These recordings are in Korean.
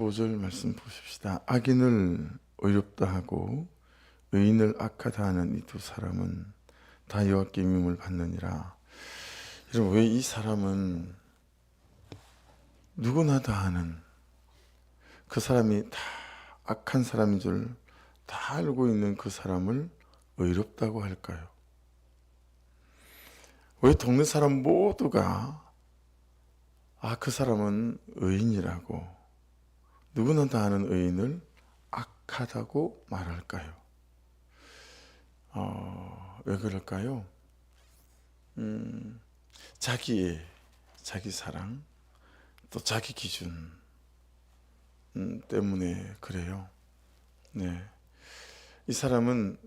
5절 말씀 보십시다. 악인을 의롭다 하고 의인을 악하다 하는 이 두 사람은 다 여호와께 미움을 받느니라. 여러분, 왜 이 사람은 누구나 다 아는 그 사람이 다 악한 사람인 줄 다 알고 있는 그 사람을 의롭다고 할까요? 왜 동네 사람 모두가 그 사람은 의인이라고, 누구나 다 아는 의인을 악하다고 말할까요? 왜 그럴까요? 자기 사랑, 또 자기 기준 때문에 그래요. 네. 이 사람은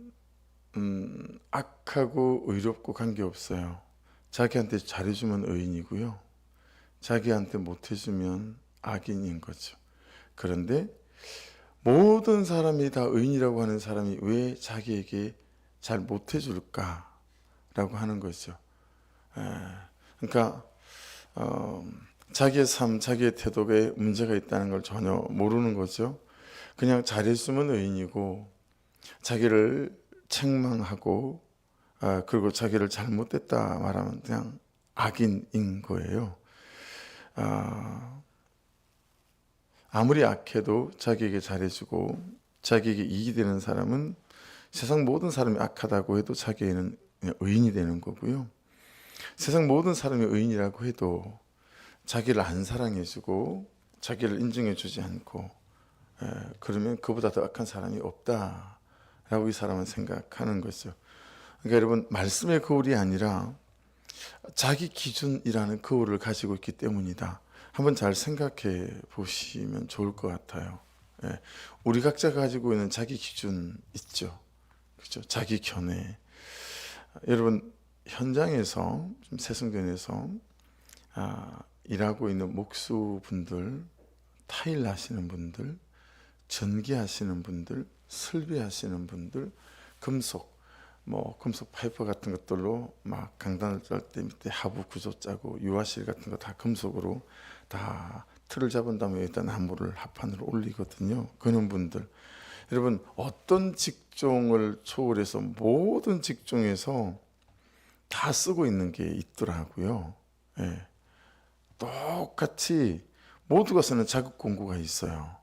악하고 의롭고 관계없어요. 자기한테 잘해주면 의인이고요, 자기한테 못해주면 악인인 거죠. 그런데 모든 사람이 다 의인이라고 하는 사람이 왜 자기에게 잘 못해줄까라고 하는 거죠. 그러니까 자기의 삶, 자기의 태도에 문제가 있다는 걸 전혀 모르는 거죠. 그냥 잘했으면 의인이고, 자기를 책망하고 그리고 자기를 잘못했다 말하면 그냥 악인인 거예요. 아무리 악해도 자기에게 잘해주고 자기에게 이익이 되는 사람은 세상 모든 사람이 악하다고 해도 자기에는 그냥 의인이 되는 거고요. 세상 모든 사람이 의인이라고 해도 자기를 안 사랑해주고 자기를 인정해주지 않고 그러면 그보다 더 악한 사람이 없다라고 이 사람은 생각하는 거죠. 그러니까 여러분, 말씀의 거울이 아니라 자기 기준이라는 거울을 가지고 있기 때문이다. 한번 잘 생각해 보시면 좋을 것 같아요. 우리 각자 가지고 있는 자기 기준 있죠. 그렇죠? 자기 견해. 여러분, 현장에서, 좀 새성전에서 일하고 있는 목수분들, 타일 하시는 분들, 전기하시는 분들, 설비하시는 분들, 금속 파이프 같은 것들로 막 강단을 짤 때 밑에 하부 구조 짜고, 유화실 같은 거 다 금속으로 다 틀을 잡은 다음에 일단 나무를 합판으로 올리거든요. 그런 분들, 여러분, 어떤 직종을 초월해서 모든 직종에서 다 쓰고 있는 게 있더라고요. 똑같이 모두가 쓰는 자격 공고가 있어요.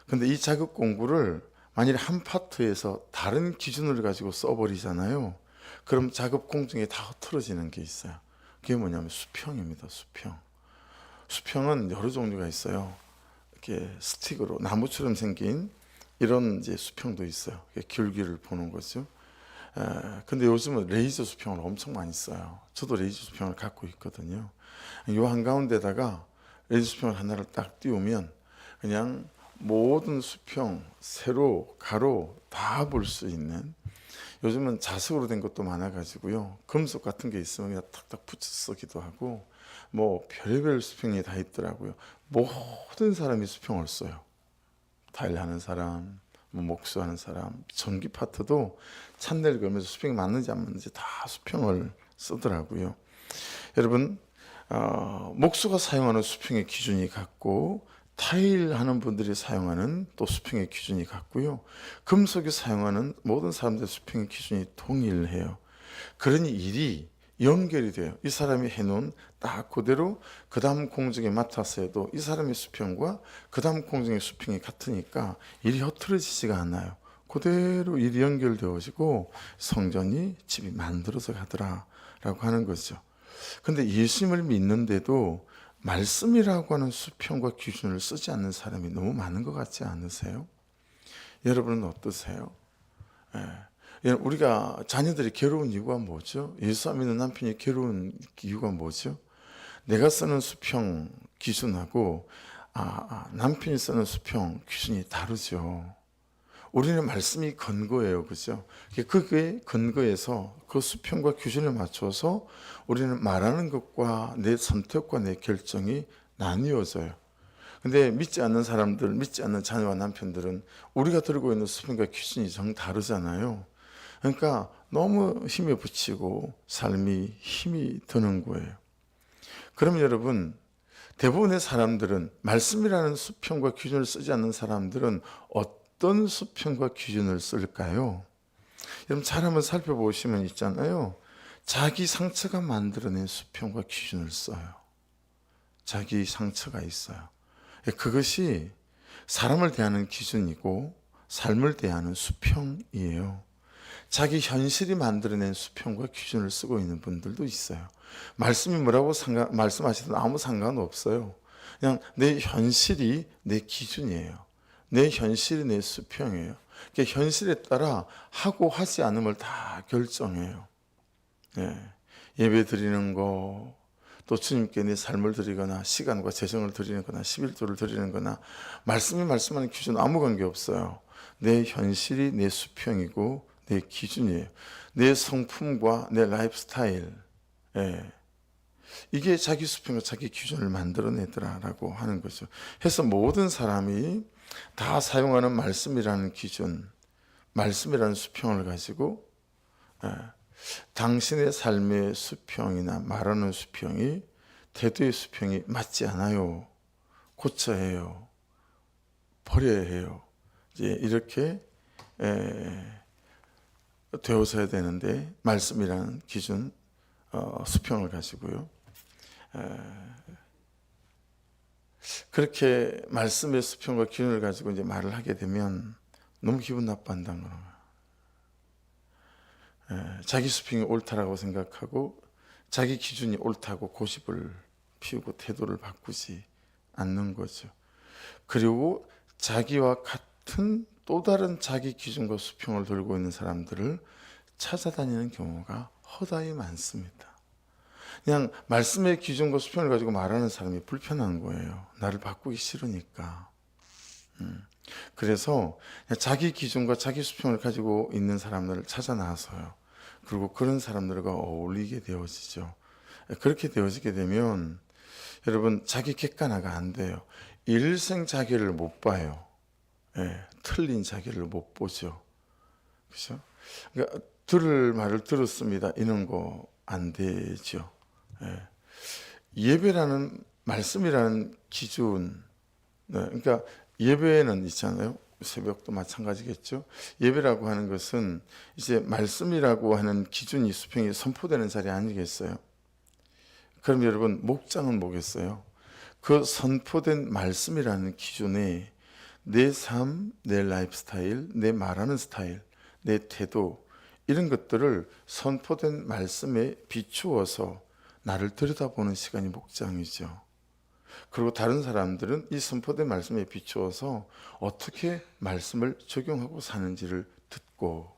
근데 이 자격 공고를 만일 한 파트에서 다른 기준을 가지고 써버리잖아요. 그럼 작업 공정에 다 흐트러지는 게 있어요. 그게 뭐냐면 수평입니다. 수평은 여러 종류가 있어요. 이렇게 스틱으로 나무처럼 생긴 이런 이제 수평도 있어요. 기울기를 보는 거죠. 근데 요즘은 레이저 수평을 엄청 많이 써요. 저도 레이저 수평을 갖고 있거든요. 이 한가운데다가 레이저 수평을 하나를 딱 띄우면 그냥 모든 수평, 세로, 가로 다 볼 수 있는, 요즘은 자석으로 된 것도 많아가지고요, 금속 같은 게 있으면 그냥 탁탁 붙여 쓰기도 하고, 별의별 수평이 다 있더라고요. 모든 사람이 수평을 써요. 타일하는 사람, 목수하는 사람, 전기 파트도 찬넬 걸면서 수평이 맞는지 안 맞는지 다 수평을 쓰더라고요. 여러분, 목수가 사용하는 수평의 기준이 같고, 타일 하는 분들이 사용하는 또 수평의 기준이 같고요, 금속이 사용하는 모든 사람들의 수평의 기준이 동일해요. 그러니 일이 연결이 돼요. 이 사람이 해놓은 딱 그대로 그 다음 공정에 맡아서 해도 이 사람의 수평과 그 다음 공정의 수평이 같으니까 일이 흐트러지지가 않아요. 그대로 일이 연결되어지고 성전이, 집이 만들어져 가더라라고 하는 거죠. 근데 예수님을 믿는데도 말씀이라고 하는 수평과 기준을 쓰지 않는 사람이 너무 많은 것 같지 않으세요? 여러분은 어떠세요? 우리가 자녀들이 괴로운 이유가 뭐죠? 예수 안 믿는 남편이 괴로운 이유가 뭐죠? 내가 쓰는 수평 기준하고 남편이 쓰는 수평 기준이 다르죠. 우리는 말씀이 근거예요. 그죠? 그게 근거에서 그 수평과 기준을 맞춰서 우리는 말하는 것과 내 선택과 내 결정이 나뉘어져요. 근데 믿지 않는 사람들, 믿지 않는 자녀와 남편들은 우리가 들고 있는 수평과 기준이 정 다르잖아요. 그러니까 너무 힘에 부치고 삶이 힘이 드는 거예요. 그럼 여러분, 대부분의 사람들은 말씀이라는 수평과 기준을 쓰지 않는 사람들은 어떤 수평과 기준을 쓸까요? 여러분 잘 한번 살펴보시면 있잖아요. 자기 상처가 만들어낸 수평과 기준을 써요. 자기 상처가 있어요. 그것이 사람을 대하는 기준이고 삶을 대하는 수평이에요. 자기 현실이 만들어낸 수평과 기준을 쓰고 있는 분들도 있어요. 말씀이 뭐라고 말씀하시든 아무 상관없어요. 그냥 내 현실이 내 기준이에요. 내 현실이 내 수평이에요. 그러니까 현실에 따라 하고 하지 않음을 다 결정해요. 예배 드리는 거, 또 주님께 내 삶을 드리거나 시간과 재정을 드리는 거나 11조를 드리는 거나 말씀이 말씀하는 기준은 아무 관계 없어요. 내 현실이 내 수평이고 내 기준이에요. 내 성품과 내 라이프 스타일, 이게 자기 수평과 자기 기준을 만들어내더라라고 하는 거죠. 해서 모든 사람이 다 사용하는 말씀이라는 기준, 말씀이라는 수평을 가지고 당신의 삶의 수평이나 말하는 수평이 태도의 수평이 맞지 않아요. 고쳐야 해요. 버려야 해요. 이제 이렇게 되어서야 되는데 말씀이라는 기준, 수평을 가지고요. 그렇게 말씀의 수평과 기준을 가지고 이제 말을 하게 되면 너무 기분 나빠한다는 거예요. 자기 수평이 옳다라고 생각하고 자기 기준이 옳다고 고집을 피우고 태도를 바꾸지 않는 거죠. 그리고 자기와 같은 또 다른 자기 기준과 수평을 들고 있는 사람들을 찾아다니는 경우가 허다히 많습니다. 그냥 말씀의 기준과 수평을 가지고 말하는 사람이 불편한 거예요. 나를 바꾸기 싫으니까. 그래서 자기 기준과 자기 수평을 가지고 있는 사람들을 찾아 나서요. 그리고 그런 사람들과 어울리게 되어지죠. 그렇게 되어지게 되면 여러분 자기 객관화가 안 돼요. 일생 자기를 못 봐요. 틀린 자기를 못 보죠. 그렇죠? 그러니까 들을 말을 들었습니다. 이런 거 안 되죠. 예배라는 말씀이라는 기준, 그러니까 예배는 있잖아요. 새벽도 마찬가지겠죠. 예배라고 하는 것은 이제 말씀이라고 하는 기준이 수평이 선포되는 자리 아니겠어요? 그럼 여러분 목장은 뭐겠어요? 그 선포된 말씀이라는 기준에 내 삶, 내 라이프 스타일, 내 말하는 스타일, 내 태도 이런 것들을 선포된 말씀에 비추어서 나를 들여다보는 시간이 목장이죠. 그리고 다른 사람들은 이 선포된 말씀에 비추어서 어떻게 말씀을 적용하고 사는지를 듣고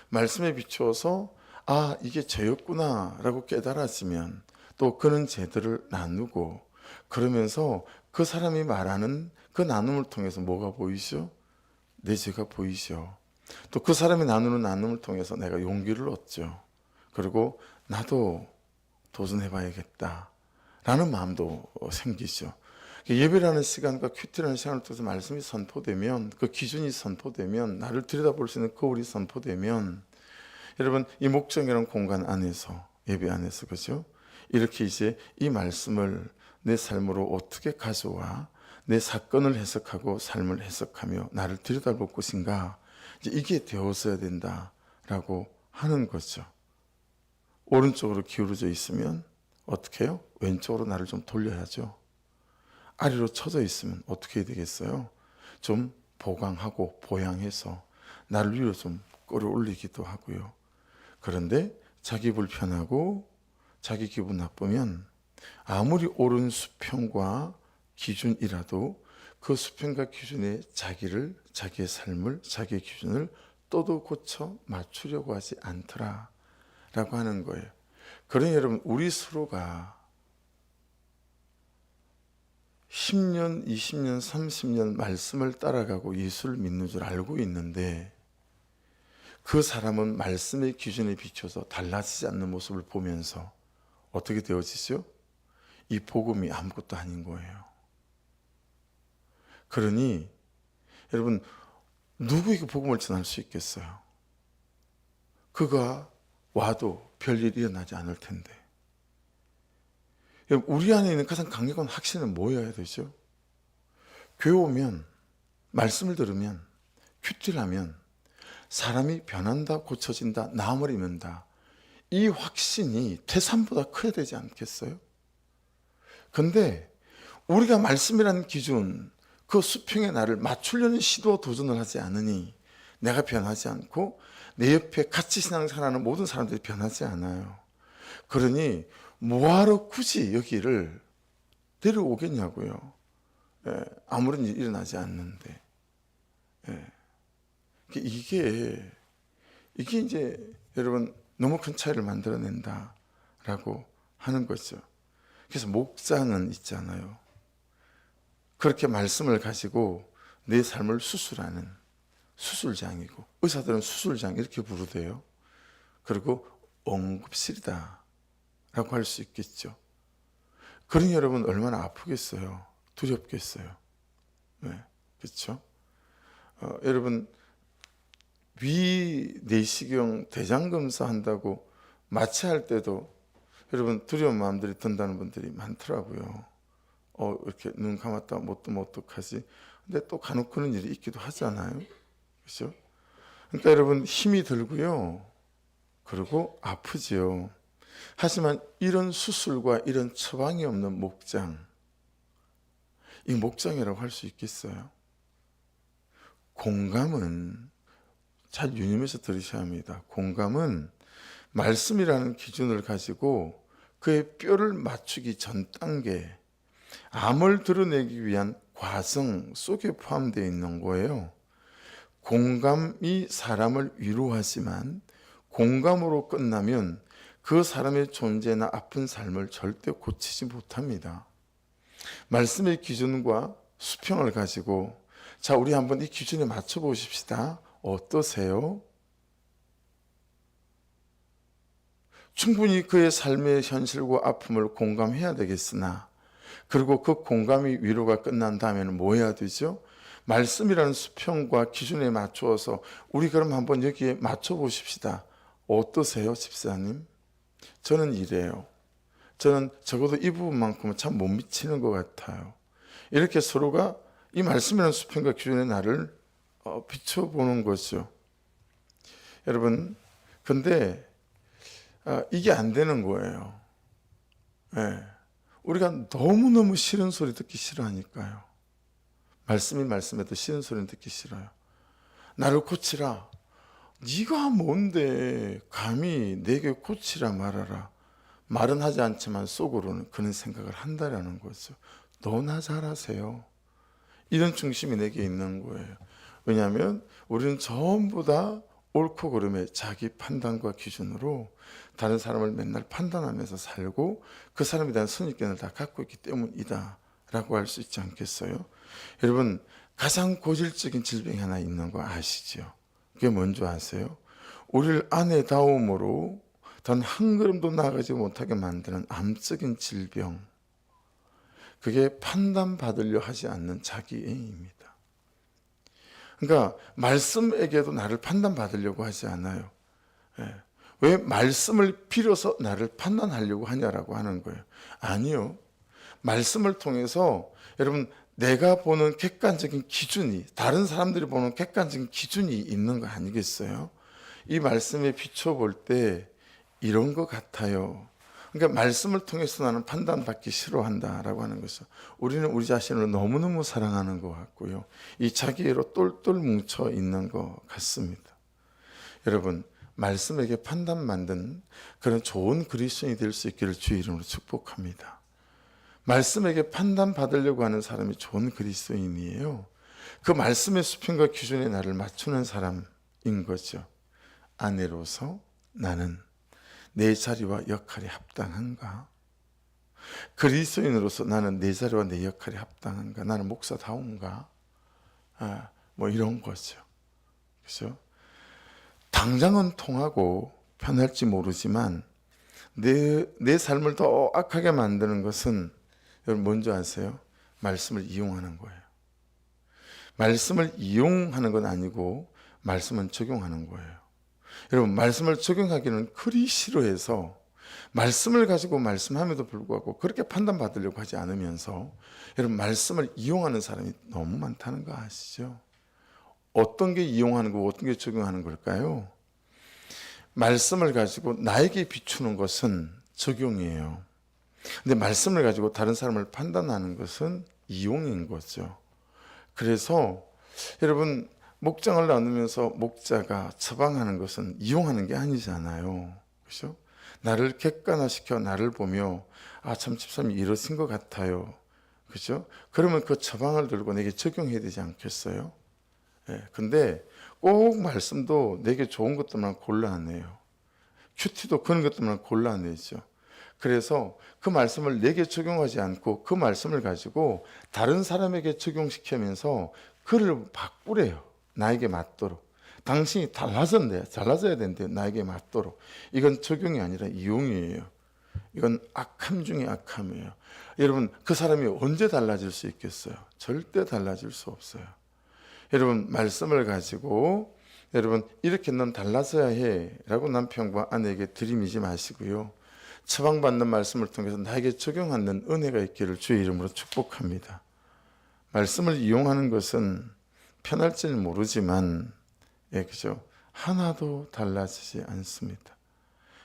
말씀에 비추어서 아 이게 저였구나 라고 깨달아지면 또 그런 제들을 나누고 그러면서 그 사람이 말하는 그 나눔을 통해서 뭐가 보이죠? 내 죄가 보이죠. 또 그 사람이 나누는 나눔을 통해서 내가 용기를 얻죠. 그리고 나도 도전해봐야겠다 라는 마음도 생기죠. 예배라는 시간과 큐티라는 시간을 통해서 말씀이 선포되면 그 기준이 선포되면 나를 들여다볼 수 있는 거울이 선포되면 여러분 이 목적이라는 공간 안에서 예배 안에서 그죠? 이렇게 이제 이 말씀을 내 삶으로 어떻게 가져와 내 사건을 해석하고 삶을 해석하며 나를 들여다볼 것인가 이제 이게 되어서야 된다라고 하는 거죠. 오른쪽으로 기울어져 있으면 어떻게 해요? 왼쪽으로 나를 좀 돌려야죠. 아래로 쳐져 있으면 어떻게 해야 되겠어요? 좀 보강하고 보양해서 나를 위로 좀 끌어올리기도 하고요. 그런데 자기 불편하고 자기 기분 나쁘면 아무리 옳은 수평과 기준이라도 그 수평과 기준에 자기를, 자기의 삶을, 자기의 기준을 또도 고쳐 맞추려고 하지 않더라 라고 하는 거예요. 그러니 여러분 우리 서로가 10년, 20년, 30년 말씀을 따라가고 예수를 믿는 줄 알고 있는데 그 사람은 말씀의 기준에 비춰서 달라지지 않는 모습을 보면서 어떻게 되어지죠? 이 복음이 아무것도 아닌 거예요. 그러니 여러분 누구에게 복음을 전할 수 있겠어요? 그가 와도 별일 일어나지 않을 텐데 우리 안에 있는 가장 강력한 확신은 뭐여야 되죠? 교회 오면, 말씀을 들으면, 큐티하면 사람이 변한다, 고쳐진다, 나음을 입는다. 이 확신이 태산보다 커야 되지 않겠어요? 근데 우리가 말씀이라는 기준, 그 수평의 나를 맞추려는 시도 도전을 하지 않으니 내가 변하지 않고 내 옆에 같이 신앙생활하는 모든 사람들이 변하지 않아요. 그러니 뭐하러 굳이 여기를 데려오겠냐고요. 아무런 일이 일어나지 않는데. 이게 이제 여러분 너무 큰 차이를 만들어낸다라고 하는 거죠. 그래서 목장은 있잖아요. 그렇게 말씀을 가지고 내 삶을 수술하는 수술장이고, 의사들은 수술장 이렇게 부르대요. 그리고 응급실이다 라고 할 수 있겠죠. 그러니 여러분 얼마나 아프겠어요. 두렵겠어요. 네, 그렇죠? 여러분 위 내시경 대장검사 한다고 마취할 때도 여러분 두려운 마음들이 든다는 분들이 많더라고요. 이렇게 눈 감았다 못 뜨면 어떡하지? 근데 또 간혹 그런 일이 있기도 하잖아요. 그렇죠? 그러니까 여러분 힘이 들고요. 그리고 아프지요. 하지만 이런 수술과 이런 처방이 없는 목장, 이 목장이라고 할 수 있겠어요? 공감은 잘 유념해서 들으셔야 합니다. 공감은 말씀이라는 기준을 가지고 그의 뼈를 맞추기 전 단계, 암을 드러내기 위한 과정 속에 포함되어 있는 거예요. 공감이 사람을 위로하지만 공감으로 끝나면 그 사람의 존재나 아픈 삶을 절대 고치지 못합니다. 말씀의 기준과 수평을 가지고 자, 우리 한번 이 기준에 맞춰 보십시다. 어떠세요? 충분히 그의 삶의 현실과 아픔을 공감해야 되겠으나, 그리고 그 공감이 위로가 끝난 다음에는 뭐 해야 되죠? 말씀이라는 수평과 기준에 맞추어서 우리 그럼 한번 여기에 맞춰 보십시다. 어떠세요, 집사님? 저는 이래요. 저는 적어도 이 부분만큼은 참 못 미치는 것 같아요. 이렇게 서로가 이 말씀이라는 수평과 기준의 나를 비춰보는 거죠. 여러분, 근데 이게 안 되는 거예요. 우리가 너무너무 싫은 소리 듣기 싫어하니까요. 말씀이 말씀해도 싫은 소리는 듣기 싫어요. 나를 고치라. 네가 뭔데 감히 내게 고치라 말하라. 말은 하지 않지만 속으로는 그런 생각을 한다라는 거죠. 너나 잘하세요. 이런 중심이 내게 있는 거예요. 왜냐하면 우리는 전부 다 옳고 그름의 자기 판단과 기준으로 다른 사람을 맨날 판단하면서 살고 그 사람에 대한 선입견을 다 갖고 있기 때문이다 라고 할 수 있지 않겠어요? 여러분, 가장 고질적인 질병이 하나 있는 거 아시죠? 그게 뭔지 아세요? 우리를 아내다움으로 단 한 걸음도 나아가지 못하게 만드는 암적인 질병, 그게 판단받으려 하지 않는 자기애입니다. 그러니까 말씀에게도 나를 판단받으려고 하지 않아요. 왜 말씀을 빌어서 나를 판단하려고 하냐라고 하는 거예요. 아니요. 말씀을 통해서 여러분, 내가 보는 객관적인 기준이, 다른 사람들이 보는 객관적인 기준이 있는 거 아니겠어요? 이 말씀에 비춰볼 때 이런 것 같아요. 그러니까 말씀을 통해서 나는 판단받기 싫어한다라고 하는 것은 우리는 우리 자신을 너무너무 사랑하는 것 같고요. 이 자기애로 똘똘 뭉쳐 있는 것 같습니다. 여러분, 말씀에게 판단 만든 그런 좋은 그리스도인이 될 수 있기를 주의 이름으로 축복합니다. 말씀에게 판단받으려고 하는 사람이 좋은 그리스도인이에요. 그 말씀의 수평과 기준에 나를 맞추는 사람인 거죠. 아내로서 나는 내 자리와 역할이 합당한가? 그리스도인으로서 나는 내 자리와 내 역할이 합당한가? 나는 목사다운가? 뭐 이런 거죠. 그렇죠? 당장은 통하고 편할지 모르지만 내 삶을 더 악하게 만드는 것은 여러분 뭔지 아세요? 말씀을 이용하는 거예요. 말씀을 이용하는 건 아니고 말씀은 적용하는 거예요. 여러분, 말씀을 적용하기는 그리 싫어해서 말씀을 가지고 말씀함에도 불구하고 그렇게 판단받으려고 하지 않으면서 여러분 말씀을 이용하는 사람이 너무 많다는 거 아시죠? 어떤 게 이용하는 거고 어떤 게 적용하는 걸까요? 말씀을 가지고 나에게 비추는 것은 적용이에요. 근데 말씀을 가지고 다른 사람을 판단하는 것은 이용인 거죠. 그래서 여러분 목장을 나누면서 목자가 처방하는 것은 이용하는 게 아니잖아요. 그렇죠? 나를 객관화시켜 나를 보며 참 집사님이 이러신 것 같아요. 그렇죠? 그러면 그 처방을 들고 내게 적용해야 되지 않겠어요? 근데 꼭 말씀도 내게 좋은 것들만 골라내요. 큐티도 그런 것들만 골라내죠. 그래서 그 말씀을 내게 적용하지 않고 그 말씀을 가지고 다른 사람에게 적용시키면서 그를 바꾸래요. 나에게 맞도록. 당신이 달라져야 된대. 나에게 맞도록. 이건 적용이 아니라 이용이에요. 이건 악함 중에 악함이에요. 여러분 그 사람이 언제 달라질 수 있겠어요? 절대 달라질 수 없어요. 여러분 말씀을 가지고 여러분 이렇게 넌 달라져야 해 라고 남편과 아내에게 들이미지 마시고요. 처방받는 말씀을 통해서 나에게 적용하는 은혜가 있기를 주의 이름으로 축복합니다. 말씀을 이용하는 것은 편할지는 모르지만 그죠? 하나도 달라지지 않습니다.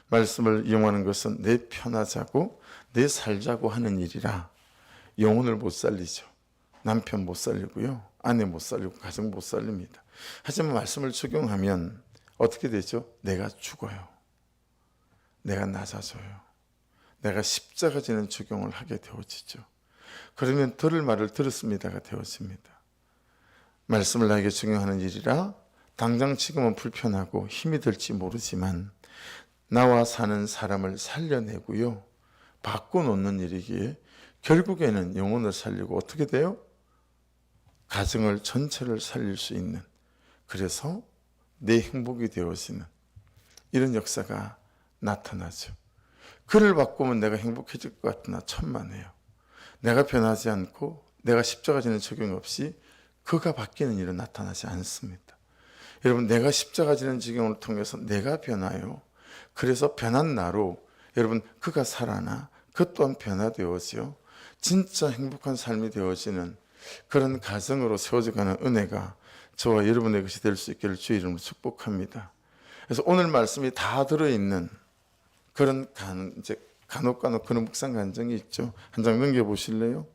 말씀을 이용하는 것은 내 편하자고 내 살자고 하는 일이라 영혼을 못 살리죠. 남편 못 살리고요. 아내 못 살리고 가정 못 살립니다. 하지만 말씀을 적용하면 어떻게 되죠? 내가 죽어요. 내가 낮아져요. 내가 십자가 지는 적용을 하게 되어지죠. 그러면 들을 말을 들었습니다가 되어집니다. 말씀을 나에게 적용하는 일이라 당장 지금은 불편하고 힘이 들지 모르지만 나와 사는 사람을 살려내고요. 바꿔놓는 일이기에 결국에는 영혼을 살리고 어떻게 돼요? 가정을 전체를 살릴 수 있는, 그래서 내 행복이 되어지는 이런 역사가 나타나죠. 그를 바꾸면 내가 행복해질 것 같으나 천만에요. 내가 변하지 않고 내가 십자가 지는 적용 없이 그가 바뀌는 일은 나타나지 않습니다. 여러분 내가 십자가 지는 적용을 통해서 내가 변화요. 그래서 변한 나로 여러분 그가 살아나 그 또한 변화되어지요. 진짜 행복한 삶이 되어지는 그런 가정으로 세워져가는 은혜가 저와 여러분의 것이 될 수 있기를 주의 이름으로 축복합니다. 그래서 오늘 말씀이 다 들어있는 그런 간혹 그런 묵상 간증이 있죠. 한 장 넘겨보실래요?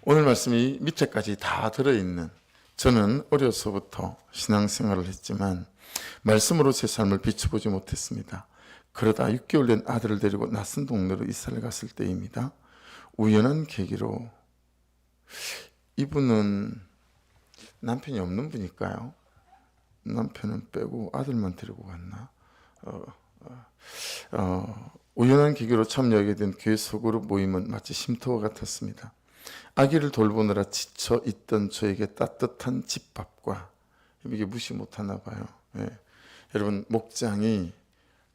오늘 말씀이 밑에까지 다 들어있는, 저는 어려서부터 신앙생활을 했지만 말씀으로 제 삶을 비춰보지 못했습니다. 그러다 6개월 된 아들을 데리고 낯선 동네로 이사를 갔을 때입니다. 우연한 계기로, 이분은 남편이 없는 분일까요? 남편은 빼고 아들만 데리고 갔나? 우연한 계기로 참여하게 된 교회 소그룹 모임은 마치 쉼터와 같았습니다. 아기를 돌보느라 지쳐 있던 저에게 따뜻한 집밥과, 이게 무시 못하나 봐요. 여러분 목장이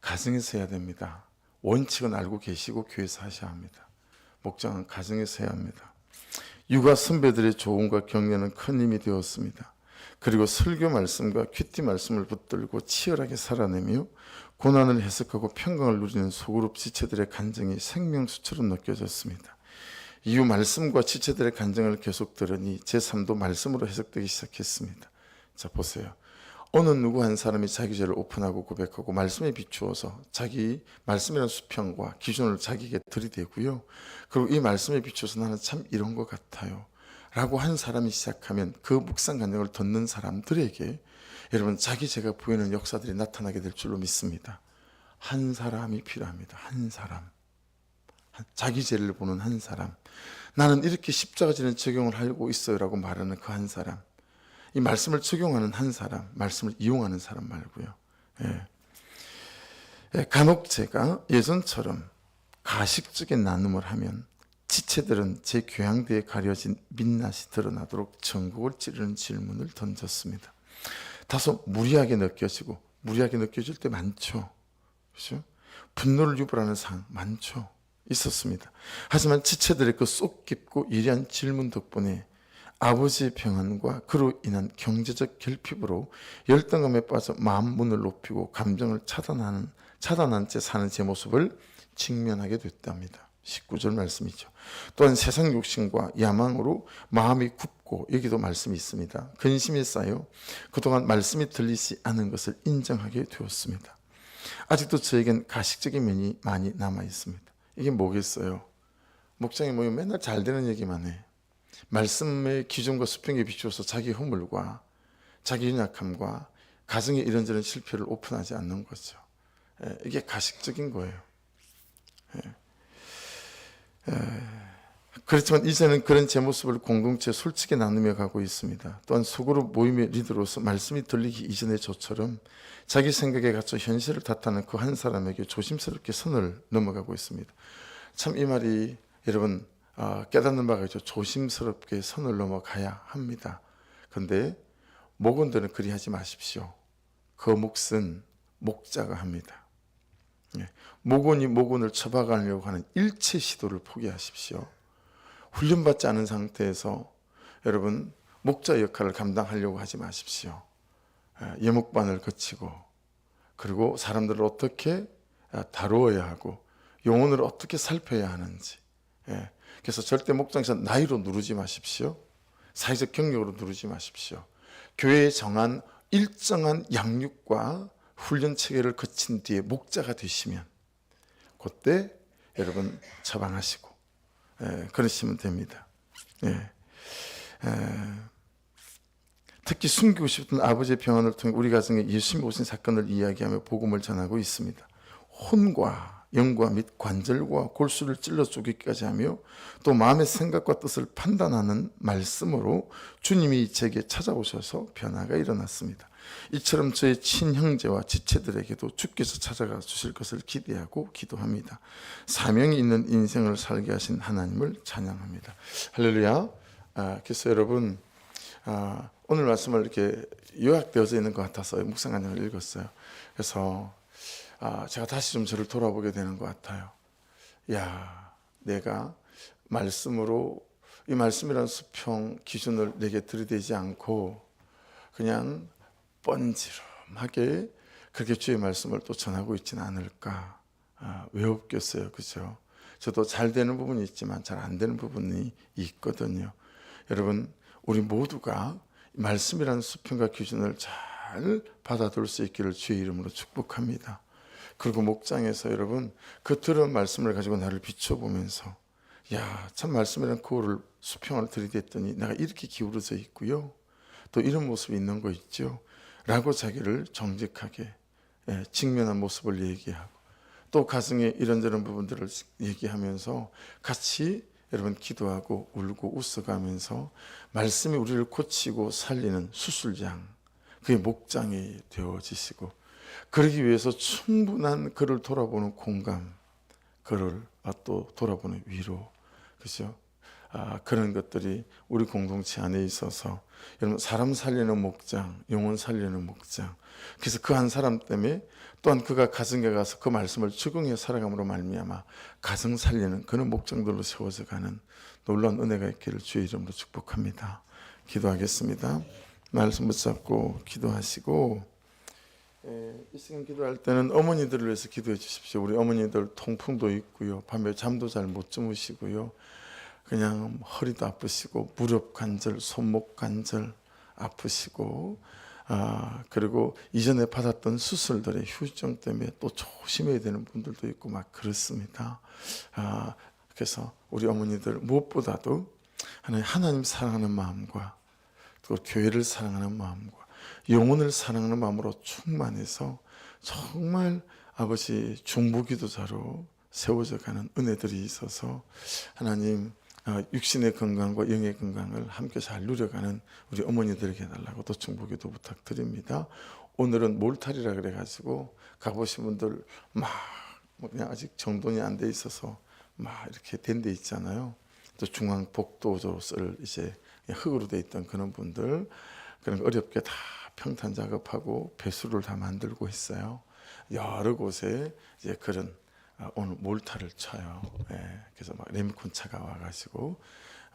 가정에서 해야 됩니다. 원칙은 알고 계시고 교회에서 하셔야 합니다. 목장은 가정에서 해야 합니다. 육아 선배들의 조언과 격려는 큰 힘이 되었습니다. 그리고 설교 말씀과 큐티 말씀을 붙들고 치열하게 살아내며 고난을 해석하고 평강을 누리는 소그룹 지체들의 간증이 생명수처럼 느껴졌습니다. 이후 말씀과 지체들의 간증을 계속 들으니 제 삶도 말씀으로 해석되기 시작했습니다. 자 보세요. 어느 누구 한 사람이 자기 죄를 오픈하고 고백하고 말씀에 비추어서 자기 말씀이라는 수평과 기준을 자기에게 들이대고요. 그리고 이 말씀에 비추어서 나는 참 이런 것 같아요 라고 한 사람이 시작하면 그 묵상 간증을 듣는 사람들에게 여러분 자기 죄가 보이는 역사들이 나타나게 될 줄로 믿습니다. 한 사람이 필요합니다. 한 사람. 자기 죄를 보는 한 사람. 나는 이렇게 십자가 지는 적용을 하고 있어요 라고 말하는 그 한 사람. 이 말씀을 적용하는 한 사람, 말씀을 이용하는 사람 말고요. 간혹 제가 예전처럼 가식적인 나눔을 하면 지체들은 제 교양대에 가려진 민낯이 드러나도록 전곡을 찌르는 질문을 던졌습니다. 다소 무리하게 느껴지고 무리하게 느껴질 때 많죠. 그렇죠? 분노를 유발하는 상황 많죠. 있었습니다. 하지만 지체들의 그 속 깊고 예리한 질문 덕분에 아버지의 평안과 그로 인한 경제적 결핍으로 열등감에 빠져 마음 문을 높이고 감정을 차단한 채 사는 제 모습을 직면하게 됐답니다. 19절 말씀이죠. 또한 세상 욕심과 야망으로 마음이 굽고, 여기도 말씀이 있습니다. 근심이 쌓여 그동안 말씀이 들리지 않은 것을 인정하게 되었습니다. 아직도 저에겐 가식적인 면이 많이 남아 있습니다. 이게 뭐겠어요? 목장에 모이면 맨날 잘 되는 얘기만 해. 말씀의 기준과 수평에 비추어서 자기 허물과 자기 연약함과 가정의 이런저런 실패를 오픈하지 않는 거죠. 이게 가식적인 거예요. 그렇지만 이제는 그런 제 모습을 공동체에 솔직히 나누며 가고 있습니다. 또한 속으로 모임의 리더로서 말씀이 들리기 이전의 저처럼 자기 생각에 갇혀 현실을 탓하는 그 한 사람에게 조심스럽게 선을 넘어가고 있습니다. 참 이 말이 여러분 깨닫는 바가 있죠. 조심스럽게 선을 넘어가야 합니다. 그런데 목원들은 그리 하지 마십시오. 그 몫은 목자가 합니다. 목원이 목원을 처박으려고 하는 일체 시도를 포기하십시오. 훈련받지 않은 상태에서 여러분 목자 역할을 감당하려고 하지 마십시오. 예목반을 거치고, 그리고 사람들을 어떻게 다루어야 하고 영혼을 어떻게 살펴야 하는지, 그래서 절대 목장에서 나이로 누르지 마십시오. 사회적 경력으로 누르지 마십시오. 교회에 정한 일정한 양육과 훈련 체계를 거친 뒤에 목자가 되시면 그때 여러분 처방하시고 그러시면 됩니다. 특히 숨기고 싶은 아버지의 병원을 통해 우리 가정에 예수님이 오신 사건을 이야기하며 복음을 전하고 있습니다. 혼과 영과 및 관절과 골수를 찔러 쪼개기까지 하며 또 마음의 생각과 뜻을 판단하는 말씀으로 주님이 제게 찾아오셔서 변화가 일어났습니다. 이처럼 저의 친형제와 지체들에게도 주께서 찾아가 주실 것을 기대하고 기도합니다. 사명이 있는 인생을 살게 하신 하나님을 찬양합니다. 할렐루야. 그래서 여러분 오늘 말씀을 이렇게 요약되어져 있는 것 같아서 묵상간증을 읽었어요. 그래서 제가 다시 좀 저를 돌아보게 되는 것 같아요. 야, 내가 말씀으로 이 말씀이라는 수평 기준을 내게 들이대지 않고 그냥 뻔지름하게 그렇게 주의 말씀을 또 전하고 있지는 않을까. 왜 없겠어요, 그죠? 저도 잘 되는 부분이 있지만 잘 안 되는 부분이 있거든요. 여러분, 우리 모두가 말씀이라는 수평과 기준을 잘 받아들일 수 있기를 주의 이름으로 축복합니다. 그리고 목장에서 여러분 그 들은 말씀을 가지고 나를 비춰보면서 야, 참 말씀이라는 그거를 수평을 들이댔더니 내가 이렇게 기울어져 있고요. 또 이런 모습이 있는 거 있죠. 라고 자기를 정직하게 직면한 모습을 얘기하고 또 가정의 이런저런 부분들을 얘기하면서 같이 여러분 기도하고 울고 웃어가면서 말씀이 우리를 고치고 살리는 수술장, 그게 목장이 되어지시고 그러기 위해서 충분한 그를 돌아보는 공감, 그를 또 돌아보는 위로, 그죠? 그런 것들이 우리 공동체 안에 있어서 여러분 사람 살리는 목장, 영혼 살리는 목장. 그래서 그 한 사람 때문에 또한 그가 가정에 가서 그 말씀을 적응해 살아감으로 말미암아 가정 살리는 그런 목장들로 세워져 가는 놀라운 은혜가 있기를 주의 이름으로 축복합니다. 기도하겠습니다. 말씀 붙잡고 기도하시고 이 시간 기도할 때는 어머니들을 위해서 기도해 주십시오. 우리 어머니들 통풍도 있고요. 밤에 잠도 잘 못 주무시고요. 그냥 허리도 아프시고 무릎 관절, 손목 관절 아프시고 그리고 이전에 받았던 수술들의 후유증 때문에 또 조심해야 되는 분들도 있고 막 그렇습니다. 그래서 우리 어머니들 무엇보다도 하나님 사랑하는 마음과 또 교회를 사랑하는 마음과 영혼을 사랑하는 마음으로 충만해서 정말 아버지 중보기도자로 세워져 가는 은혜들이 있어서 하나님 육신의 건강과 영의 건강을 함께 잘 누려가는 우리 어머니들에게 해달라고 또 중보기도 부탁드립니다. 오늘은 몰탈이라 그래가지고 가보신 분들 막 그냥 아직 정돈이 안 돼 있어서 막 이렇게 된 데 있잖아요. 또 중앙 복도조를 이제 흙으로 돼 있던 그런 분들 그런 거 어렵게 다 평탄 작업하고 배수를 다 만들고 있어요. 여러 곳에 이제 그런 오늘 몰타를 쳐요. 그래서 막 레미콘 차가 와가지고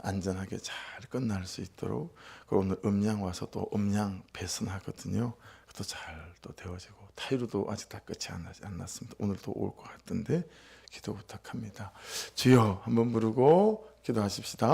안전하게 잘 끝날 수 있도록. 그리고 오늘 음양 와서 또 음양 배선하거든요. 또 잘 또 되어지고, 타이로도 아직 다 끝이 안 났습니다. 오늘 또 올 것 같은데 기도 부탁합니다. 주여 한번 부르고 기도하십시다.